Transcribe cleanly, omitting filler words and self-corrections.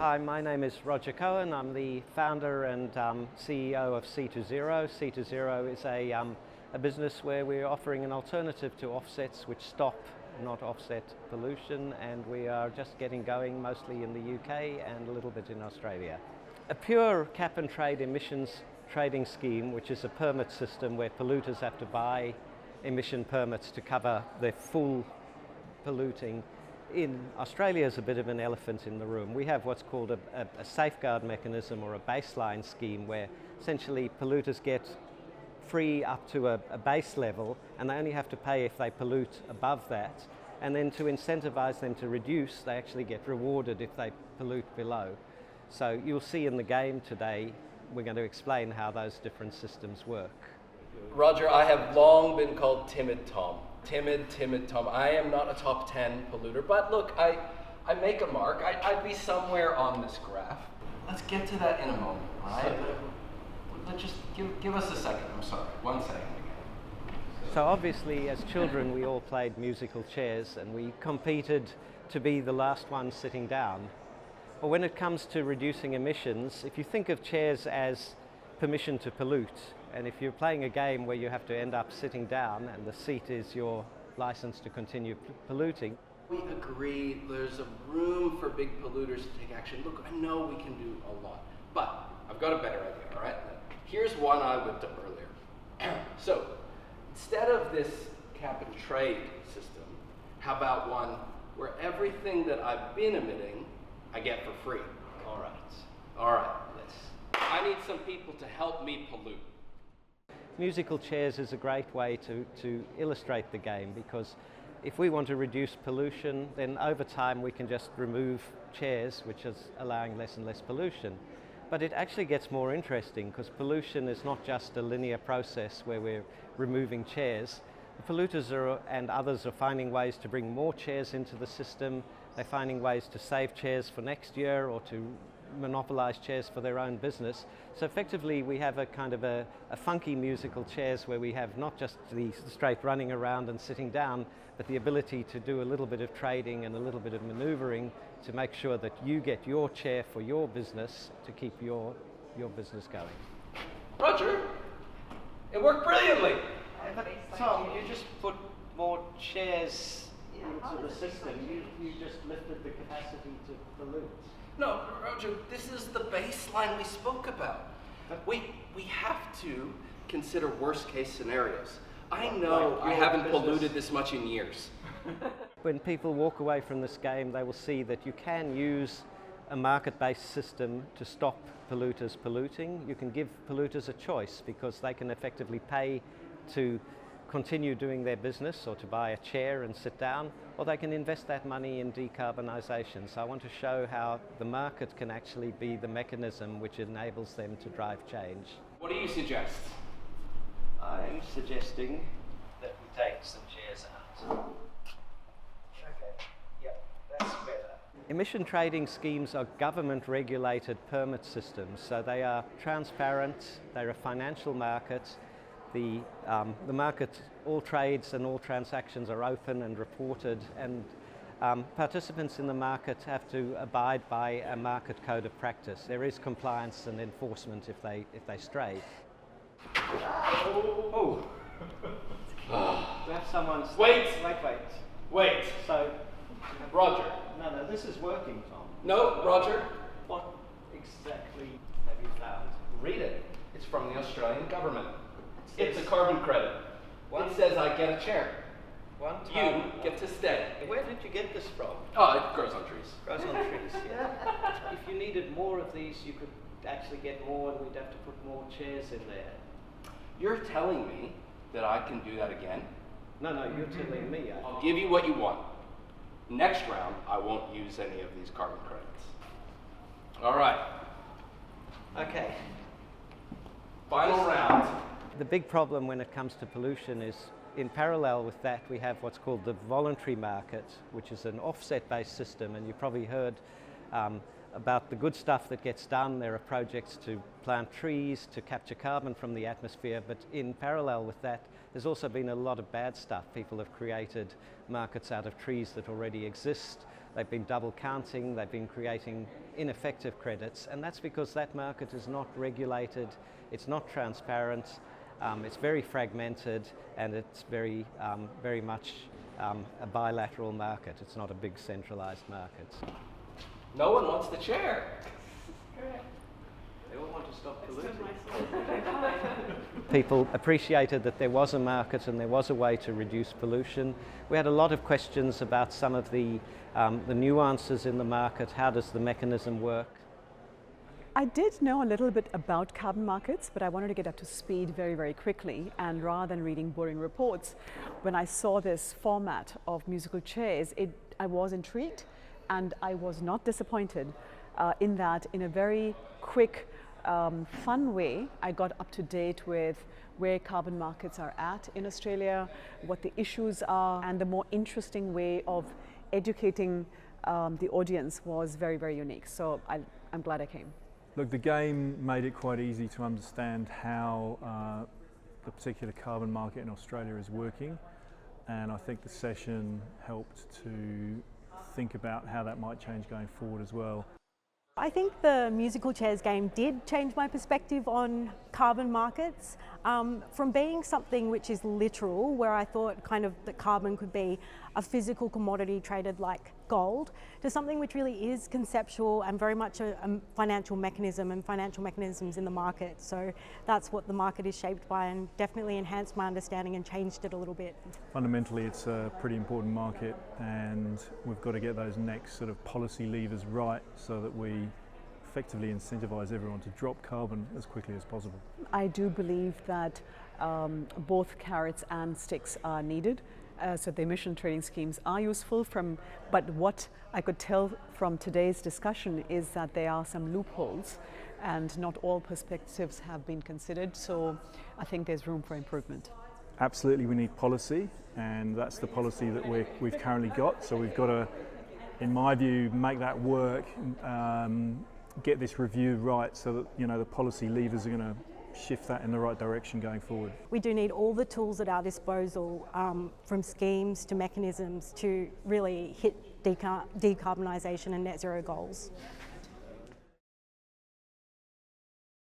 Hi, my name is Roger Cohen. I'm the founder and CEO of C2Zero. C2Zero is a business where we're offering an alternative to offsets which stop, not offset pollution, and we are just getting going mostly in the UK and a little bit in Australia. A pure cap and trade emissions trading scheme, which is a permit system where polluters have to buy emission permits to cover their full polluting, in Australia is a bit of an elephant in the room. We have what's called a safeguard mechanism or a baseline scheme where essentially polluters get free up to a base level and they only have to pay if they pollute above that. And then to incentivize them to reduce, they actually get rewarded if they pollute below. So you'll see in the game today, we're going to explain how those different systems work. Roger, I have long been called Timid Tom. Timid Tom. I am not a top 10 polluter, but look, I make a mark. I'd be somewhere on this graph. Let's get to that in a moment, all right? Let's just give us a second. I'm sorry, 1 second again. So obviously, as children, we all played musical chairs and we competed to be the last one sitting down. But when it comes to reducing emissions, if you think of chairs as permission to pollute, and if you're playing a game where you have to end up sitting down and the seat is your license to continue polluting. We agree there's a room for big polluters to take action. Look, I know we can do a lot, but I've got a better idea, all right? Here's one I whipped up earlier. So, instead of this cap and trade system, how about one where everything that I've been emitting, I get for free? All right, I need some people to help me pollute. Musical chairs is a great way to illustrate the game, because if we want to reduce pollution, then over time we can just remove chairs, which is allowing less and less pollution. But it actually gets more interesting because pollution is not just a linear process where we're removing chairs. The polluters and others are finding ways to bring more chairs into the system. They're finding ways to save chairs for next year or to monopolize chairs for their own business. So effectively we have a kind of a funky musical chairs where we have not just the straight running around and sitting down, but the ability to do a little bit of trading and a little bit of maneuvering to make sure that you get your chair for your business to keep your business going. Roger, it worked brilliantly. But Tom, you just put more chairs into the system. You just lifted the capacity to pollute. No, Roger, this is the baseline we spoke about. We have to consider worst case scenarios. I know I haven't polluted this much in years. When people walk away from this game, they will see that you can use a market-based system to stop polluters polluting. You can give polluters a choice because they can effectively pay to continue doing their business or to buy a chair and sit down, or they can invest that money in decarbonisation. So I want to show how the market can actually be the mechanism which enables them to drive change. What do you suggest? I'm suggesting that we take some chairs out. Okay, yeah, that's better. Emission trading schemes are government-regulated permit systems, so they are transparent, they're a financial market. The market, all trades and all transactions are open and reported, and participants in the market have to abide by a market code of practice. There is compliance and enforcement if they stray. Oh! We have someone. Wait! So, Roger. No, this is working, Tom. No, Roger. What exactly have you found? Read it. It's from the Australian government. It's a carbon credit. It says I get a chair. You get to stay. Where did you get this from? Oh, it grows on trees. Grows on trees, yeah. If you needed more of these, you could actually get more and we'd have to put more chairs in there. You're telling me that I can do that again? No, you're telling me. I'll give you what you want. Next round, I won't use any of these carbon credits. All right. Okay. Final round. The big problem when it comes to pollution is, in parallel with that, we have what's called the voluntary market, which is an offset-based system, and you've probably heard about the good stuff that gets done. There are projects to plant trees, to capture carbon from the atmosphere, but in parallel with that, there's also been a lot of bad stuff. People have created markets out of trees that already exist. They've been double counting, they've been creating ineffective credits, and that's because that market is not regulated, it's not transparent, it's very fragmented, and it's very much a bilateral market. It's not a big centralized market. No one wants the chair. They all want to stop polluting. People appreciated that there was a market and there was a way to reduce pollution. We had a lot of questions about some of the nuances in the market. How does the mechanism work? I did know a little bit about carbon markets, but I wanted to get up to speed very, very quickly. And rather than reading boring reports, when I saw this format of musical chairs, I was intrigued, and I was not disappointed in that, in a very quick, fun way, I got up to date with where carbon markets are at in Australia, what the issues are, and the more interesting way of educating the audience was very, very unique. So I'm glad I came. Look, the game made it quite easy to understand how the particular carbon market in Australia is working, and I think the session helped to think about how that might change going forward as well. I think the musical chairs game did change my perspective on carbon markets, from being something which is literal, where I thought kind of that carbon could be a physical commodity traded like gold, to something which really is conceptual and very much a financial mechanism and financial mechanisms in the market. So that's what the market is shaped by, and definitely enhanced my understanding and changed it a little bit. Fundamentally, it's a pretty important market, and we've got to get those next sort of policy levers right so that we effectively incentivise everyone to drop carbon as quickly as possible. I do believe that both carrots and sticks are needed. So the emission trading schemes are useful, but what I could tell from today's discussion is that there are some loopholes and not all perspectives have been considered. So I think there's room for improvement. Absolutely, we need policy, and that's the policy that we've currently got. So we've got to, in my view, make that work, get this review right so that the policy levers are going to shift that in the right direction going forward. We do need all the tools at our disposal, from schemes to mechanisms, to really hit decarbonisation and net zero goals.